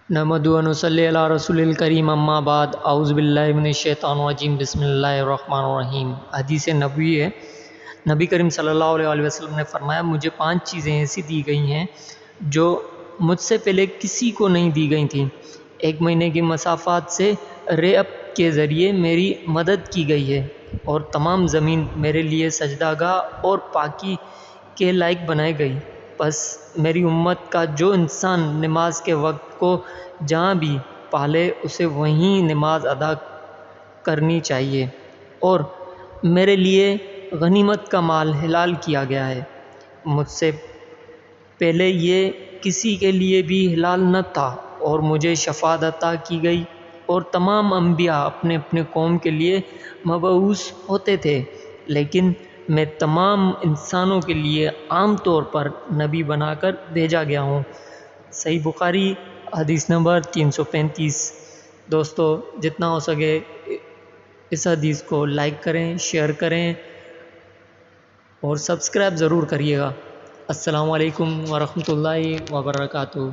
نحمد و نصلی علی رسول الکریم اما بعد اعوذ باللہ من الشیطان الرجیم بسم اللہ الرحمن الرحیم۔ حدیث نبوی ہے، نبی کریم صلی اللہ علیہ وسلم نے فرمایا مجھے 5 چیزیں ایسی دی گئی ہیں جو مجھ سے پہلے کسی کو نہیں دی گئی تھیں۔ 1 مہینے کی مسافات سے ریب کے ذریعے میری مدد کی گئی ہے اور تمام زمین میرے لیے سجدہ گاہ اور پاکی کے لائق بنائی گئی۔ پس میری امت کا جو انسان نماز کے وقت کو جہاں بھی پالے اسے وہیں نماز ادا کرنی چاہیے، اور میرے لیے غنیمت کا مال حلال کیا گیا ہے۔ مجھ سے پہلے یہ کسی کے لیے بھی حلال نہ تھا اور مجھے شفاعت عطا کی گئی، اور تمام انبیاء اپنے اپنے قوم کے لیے مبعوث ہوتے تھے، لیکن میں تمام انسانوں کے لیے عام طور پر نبی بنا کر بھیجا گیا ہوں۔ صحیح بخاری حدیث نمبر 335۔ دوستو، جتنا ہو سکے اس حدیث کو لائک کریں، شیئر کریں اور سبسکرائب ضرور کریے گا۔ السلام علیکم ورحمۃ اللہ وبرکاتہ۔